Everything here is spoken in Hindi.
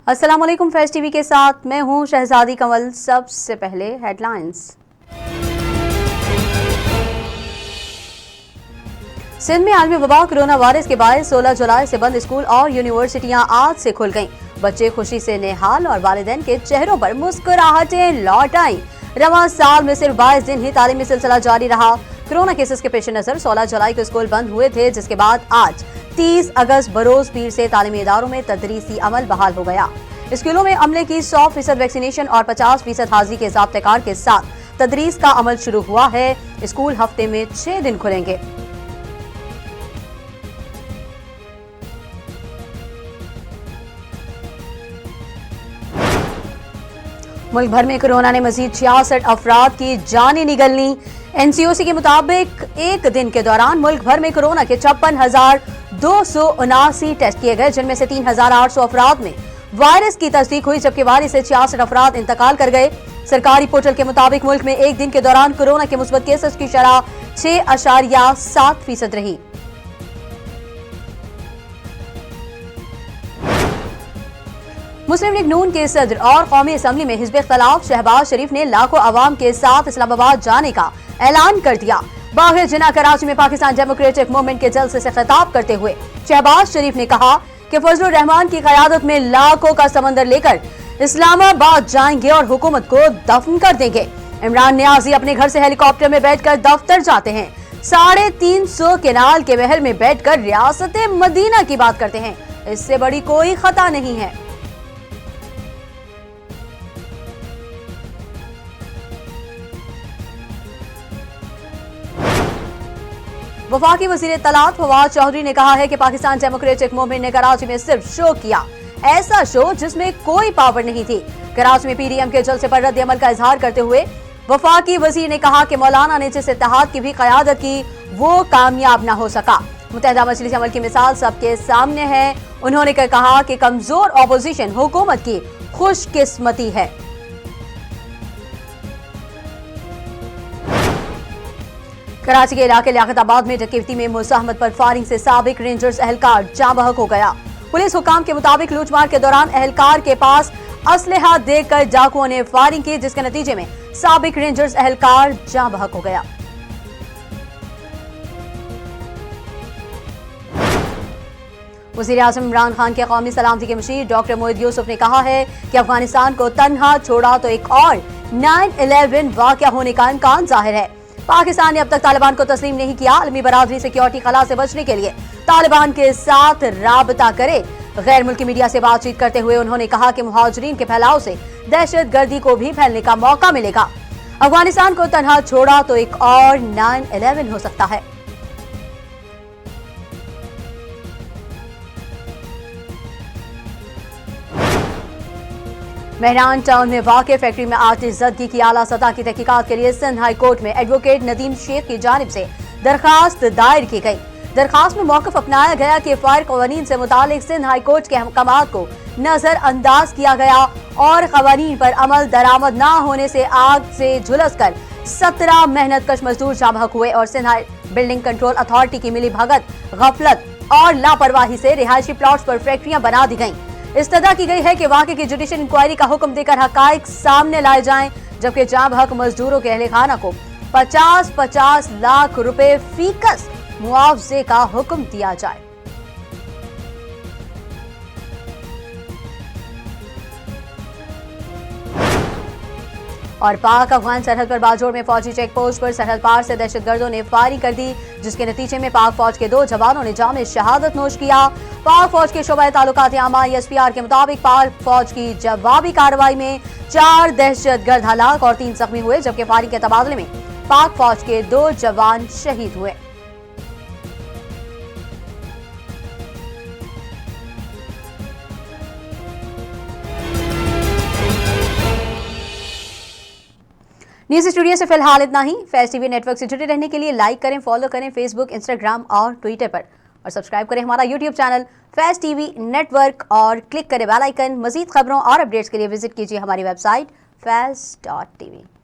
अस्सलाम वालेकुम। फैज़ टीवी के साथ मैं हूं शहजादी कमल। सबसे पहले हेडलाइंस। सिंध में आलमी वबा कोरोना वायरस के बायस 16 जुलाई से बंद स्कूल और यूनिवर्सिटियां आज से खुल गईं। बच्चे खुशी से निहाल और वालिदैन के चेहरों पर मुस्कुराहटें लौट आईं। रवां साल में सिर्फ 22 दिन ही तालीमी सिलसिला जारी रहा। कोरोना केसेस के पेश नजर 16 जुलाई को स्कूल बंद हुए थे, जिसके बाद आज 30 अगस्त बरोज पीर से तालीमी इदारों में तदरीसी अमल बहाल हो गया। स्कूलों में अमले की 100% वैक्सीनेशन और 50% हाजिरी के ज़ाब्तेकार के साथ तदरीस का अमल शुरू हुआ है। स्कूल हफ्ते में 6 दिन खुलेंगे। मुल्क भर में कोरोना ने मजीद 66 अफराद की जानें निगलनी। एनसीओसी के मुताबिक एक दिन के दौरान मुल्क भर में कोरोना के 56,279 टेस्ट किए गए, जिनमें से 3,800 अफराद में वायरस की तस्दीक हुई, जबकि वायरस से 66 अफराद इंतकाल कर गए। सरकारी पोर्टल के मुताबिक मुल्क में एक दिन के दौरान कोरोना के मुस्बत केसेस की शरह 6.7% रही। मुस्लिम लीग नून के सदर और कौमी असम्बली में हिज़्ब इख्तिलाफ शहबाज शरीफ ने लाखों अवाम के साथ इस्लामाबाद जाने का ऐलान कर दिया। बाग़ जिना कराची में पाकिस्तान डेमोक्रेटिक मूवमेंट के जलसे से खिताब करते हुए शहबाज शरीफ ने कहा कि फजलुर रहमान की क़यादत में लाखों का समंदर लेकर इस्लामाबाद जाएंगे और हुकूमत को दफन कर देंगे। इमरान नियाजी अपने घर से हेलीकॉप्टर में बैठकर दफ्तर जाते हैं। 350 केनाल के महल में बैठकर रियासत मदीना की बात करते हैं। इससे बड़ी कोई खता नहीं है। वफाकी वज़ीर इत्तलात फवाद चौधरी ने कहा है कि पाकिस्तान डेमोक्रेटिक मूवमेंट ने कराची में सिर्फ शो किया, ऐसा शो जिसमें कोई पावर नहीं थी। कराची में पीडीएम के जलसे पर रद्द अमल का इजहार करते हुए वफाकी वज़ीर ने कहा कि मौलाना ने जिस इत्तेहाद की भी क़यादत की वो कामयाब न हो सका। मुत्तहिदा मजलिस अमल की मिसाल सबके सामने है। उन्होंने कहा कि कमजोर अपोजिशन हुकूमत की खुशकिस्मती है। कराची के इलाके लियाकताबाद में डकैती में मुज़ाहमत पर फायरिंग से साबिक रेंजर्स एहलकार जाँ बहक हो गया। पुलिस हुकाम के मुताबिक लूटमार के दौरान एहलकार के पास असलहा देखकर डाकुओं ने फायरिंग की, जिसके नतीजे में साबिक रेंजर्स एहलकार जाँ बहक हो गया। वज़ीर आज़म इमरान खान के कौमी सलामती के मुशीर डॉक्टर मोहिद यूसुफ ने कहा है कि अफगानिस्तान को तन्हा छोड़ा तो एक और 9/11 वाक़या होने का इम्कान जाहिर है। पाकिस्तान ने अब तक तालिबान को तस्लीम नहीं किया। आलमी बरादरी सिक्योरिटी खला से बचने के लिए तालिबान के साथ राबता करे। गैर मुल्की मीडिया से बातचीत करते हुए उन्होंने कहा कि मुहाजिरीन के फैलाव से दहशतगर्दी को भी फैलने का मौका मिलेगा। अफगानिस्तान को तन्हा छोड़ा तो एक और 9/11 हो सकता है। मेहरान टाउन में वाक़ फैक्ट्री में आतिश ज़दगी की आला सतह की तहकीकात के लिए सिंध हाई कोर्ट में एडवोकेट नदीम शेख की जानिब से दरखास्त दायर की गई। दरखास्त में मौक़िफ़ अपनाया गया कि फायर क़वानीन से मुतालिक सिंध हाई कोर्ट के अहकामात को नज़रअंदाज किया गया और क़वानीन पर अमल दरामद न होने से आग से झुलस कर 17 मेहनतकश मजदूर जाँ बहक हुए और सिंध हाई बिल्डिंग कंट्रोल अथॉरिटी की मिली भगत, गफलत और लापरवाही से रिहायशी प्लॉट्स पर फैक्ट्रियां बना दी गईं। इस्तदा की गई है कि वाक़े की जुडिशियल इंक्वायरी का हुक्म देकर हक़ाइक़ सामने लाए जाएं, जबकि जाँ बहक मजदूरों के अहलखाना को 50-50 लाख रुपए फीकस मुआवजे का हुक्म दिया जाए। और पाक अफगान सरहद पर बाजोड़ में फौजी चेक पोस्ट पर सरहद पार से दहशतगर्दों ने फायरिंग कर दी, जिसके नतीजे में पाक फौज के 2 जवानों ने जाम शहादत नोश किया। पाक फौज के शोबा ताल्लुकात आमा SPR के मुताबिक पाक फौज की जवाबी कार्रवाई में 4 दहशतगर्द हलाक और 3 जख्मी हुए, जबकि फायरिंग के तबादले में पाक फौज के 2 जवान शहीद हुए। न्यूज़ स्टूडियो से फिलहाल इतना ही। फैज़ टीवी नेटवर्क से जुड़े रहने के लिए लाइक करें, फॉलो करें फेसबुक, इंस्टाग्राम और ट्विटर पर। और सब्सक्राइब करें हमारा यूट्यूब चैनल फैज़ टीवी नेटवर्क और क्लिक करें बेल आइकन। मजीद खबरों और अपडेट्स के लिए विजिट कीजिए हमारी वेबसाइट faiz.tv।